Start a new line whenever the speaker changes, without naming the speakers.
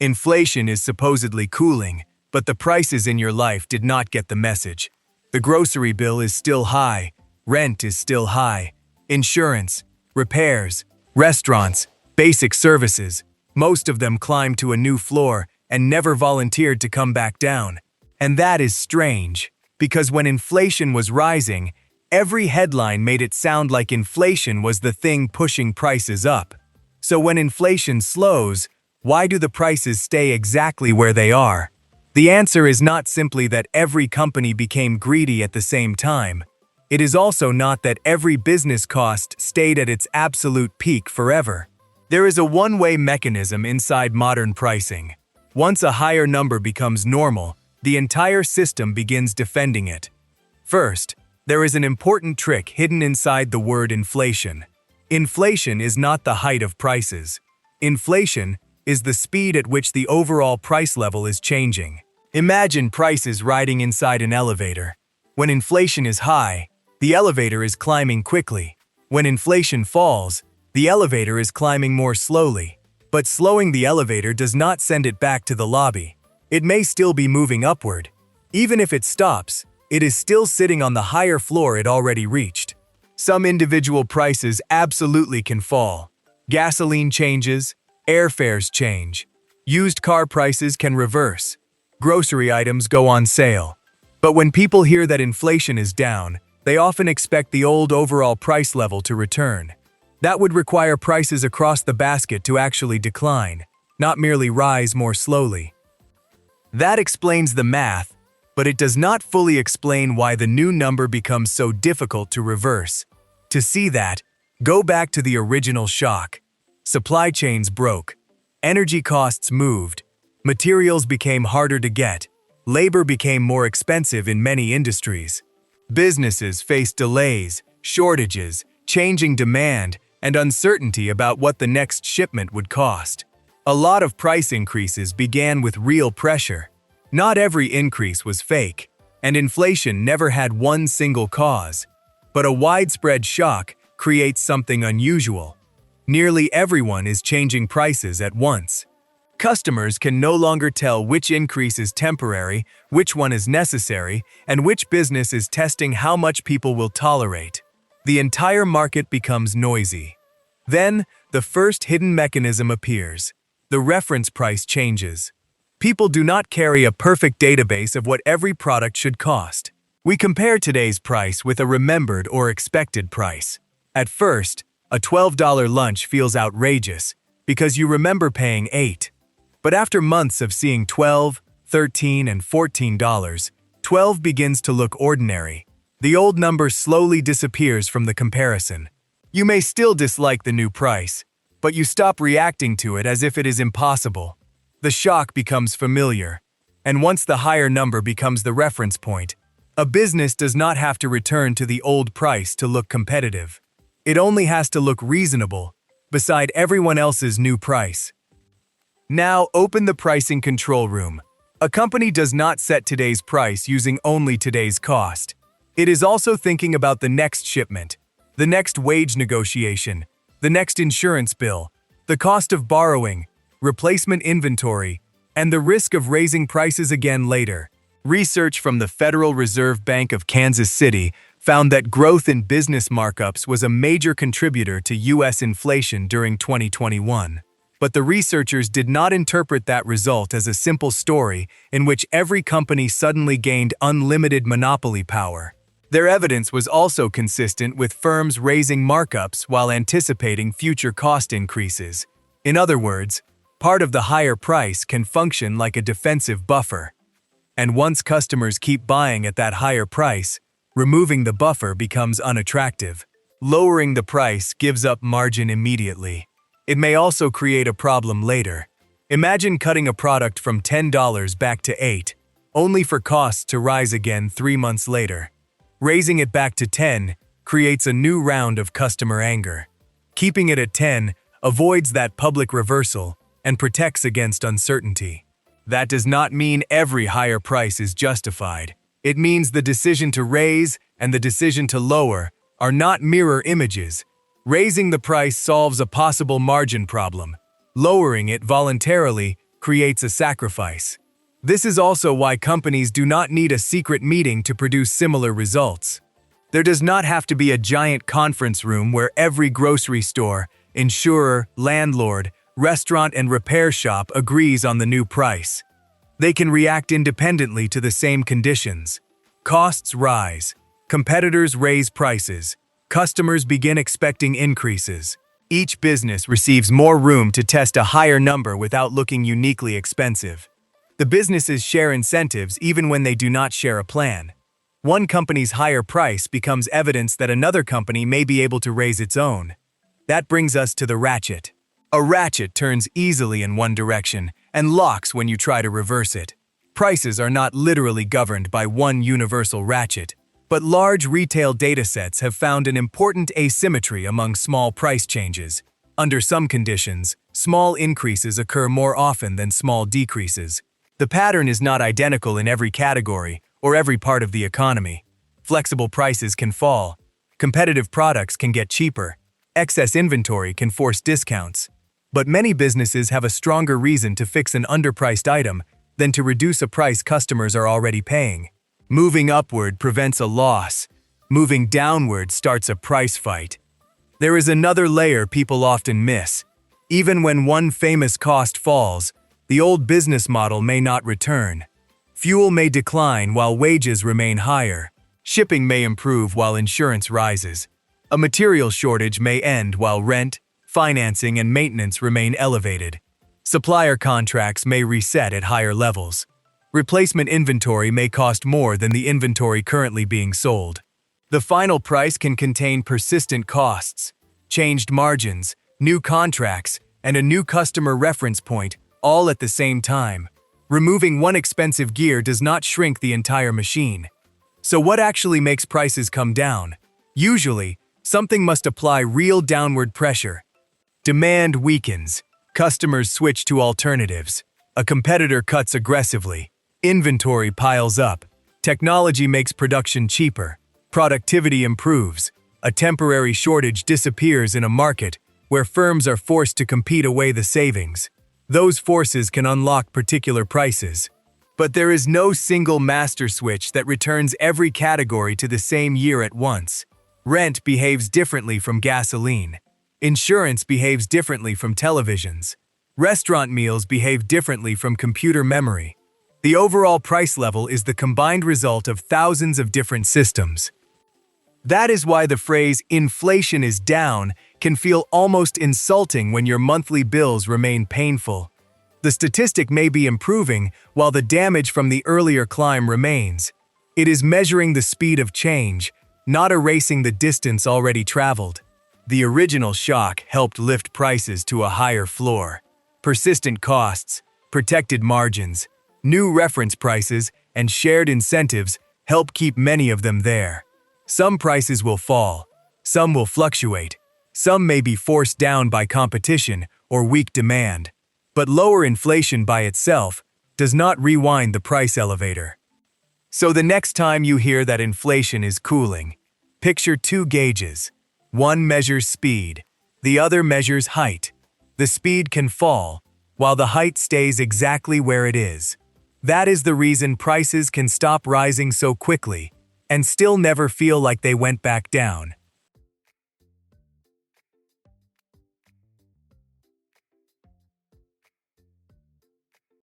Inflation is supposedly cooling, but the prices in your life did not get the message. The grocery bill is still high, rent is still high, insurance, repairs, restaurants, basic services, most of them climbed to a new floor and never volunteered to come back down. And that is strange, because when inflation was rising, every headline made it sound like inflation was the thing pushing prices up. So when inflation slows, why do the prices stay exactly where they are? The answer is not simply that every company became greedy at the same time. It is also not that every business cost stayed at its absolute peak forever. There is a one-way mechanism inside modern pricing. Once a higher number becomes normal, the entire system begins defending it. First, there is an important trick hidden inside the word inflation. Inflation is not the height of prices. Inflation is the speed at which the overall price level is changing. Imagine prices riding inside an elevator. When inflation is high, the elevator is climbing quickly. When inflation falls, the elevator is climbing more slowly. But slowing the elevator does not send it back to the lobby. It may still be moving upward. Even if it stops, it is still sitting on the higher floor it already reached. Some individual prices absolutely can fall. Gasoline changes, airfares change. Used car prices can reverse. Grocery items go on sale. But when people hear that inflation is down, they often expect the old overall price level to return. That would require prices across the basket to actually decline, not merely rise more slowly. That explains the math, but it does not fully explain why the new number becomes so difficult to reverse. To see that, go back to the original shock. Supply chains broke. Energy costs moved. Materials became harder to get. Labor became more expensive in many industries. Businesses faced delays, shortages, changing demand, and uncertainty about what the next shipment would cost. A lot of price increases began with real pressure. Not every increase was fake, and inflation never had one single cause. But a widespread shock creates something unusual. Nearly everyone is changing prices at once. Customers can no longer tell which increase is temporary, which one is necessary, and which business is testing how much people will tolerate. The entire market becomes noisy. Then, the first hidden mechanism appears. The reference price changes. People do not carry a perfect database of what every product should cost. We compare today's price with a remembered or expected price. At first, a $12 lunch feels outrageous because you remember paying $8. But after months of seeing $12, $13, and $14, $12 begins to look ordinary. The old number slowly disappears from the comparison. You may still dislike the new price, but you stop reacting to it as if it is impossible. The shock becomes familiar, and once the higher number becomes the reference point, a business does not have to return to the old price to look competitive. It only has to look reasonable, beside everyone else's new price. Now open the pricing control room. A company does not set today's price using only today's cost. It is also thinking about the next shipment, the next wage negotiation, the next insurance bill, the cost of borrowing, replacement inventory, and the risk of raising prices again later. Research from the Federal Reserve Bank of Kansas City found that growth in business markups was a major contributor to U.S. inflation during 2021. But the researchers did not interpret that result as a simple story in which every company suddenly gained unlimited monopoly power. Their evidence was also consistent with firms raising markups while anticipating future cost increases. In other words, part of the higher price can function like a defensive buffer. And once customers keep buying at that higher price, removing the buffer becomes unattractive. Lowering the price gives up margin immediately. It may also create a problem later. Imagine cutting a product from $10 back to $8, only for costs to rise again 3 months later. Raising it back to $10 creates a new round of customer anger. Keeping it at $10 avoids that public reversal and protects against uncertainty. That does not mean every higher price is justified. It means the decision to raise and the decision to lower are not mirror images. Raising the price solves a possible margin problem. Lowering it voluntarily creates a sacrifice. This is also why companies do not need a secret meeting to produce similar results. There does not have to be a giant conference room where every grocery store, insurer, landlord, restaurant, and repair shop agrees on the new price. They can react independently to the same conditions. Costs rise. Competitors raise prices. Customers begin expecting increases. Each business receives more room to test a higher number without looking uniquely expensive. The businesses share incentives even when they do not share a plan. One company's higher price becomes evidence that another company may be able to raise its own. That brings us to the ratchet. A ratchet turns easily in one direction and locks when you try to reverse it. Prices are not literally governed by one universal ratchet, but large retail datasets have found an important asymmetry among small price changes. Under some conditions, small increases occur more often than small decreases. The pattern is not identical in every category or every part of the economy. Flexible prices can fall. Competitive products can get cheaper. Excess inventory can force discounts. But many businesses have a stronger reason to fix an underpriced item than to reduce a price customers are already paying. Moving upward prevents a loss. Moving downward starts a price fight. There is another layer people often miss. Even when one famous cost falls, the old business model may not return. Fuel may decline while wages remain higher. Shipping may improve while insurance rises. A material shortage may end while rent, financing, and maintenance remain elevated. Supplier contracts may reset at higher levels. Replacement inventory may cost more than the inventory currently being sold. The final price can contain persistent costs, changed margins, new contracts, and a new customer reference point, all at the same time. Removing one expensive gear does not shrink the entire machine. So what actually makes prices come down? Usually, something must apply real downward pressure. Demand weakens. Customers switch to alternatives. A competitor cuts aggressively. Inventory piles up. Technology makes production cheaper. Productivity improves. A temporary shortage disappears in a market where firms are forced to compete away the savings. Those forces can unlock particular prices. But there is no single master switch that returns every category to the same year at once. Rent behaves differently from gasoline. Insurance behaves differently from televisions. Restaurant meals behave differently from computer memory. The overall price level is the combined result of thousands of different systems. That is why the phrase "inflation is down" can feel almost insulting when your monthly bills remain painful. The statistic may be improving while the damage from the earlier climb remains. It is measuring the speed of change, not erasing the distance already traveled. The original shock helped lift prices to a higher floor. Persistent costs, protected margins, new reference prices, and shared incentives help keep many of them there. Some prices will fall, some will fluctuate, some may be forced down by competition or weak demand. But lower inflation by itself does not rewind the price elevator. So the next time you hear that inflation is cooling, picture two gauges. One measures speed, the other measures height. The speed can fall, while the height stays exactly where it is. That is the reason prices can stop rising so quickly and still never feel like they went back down.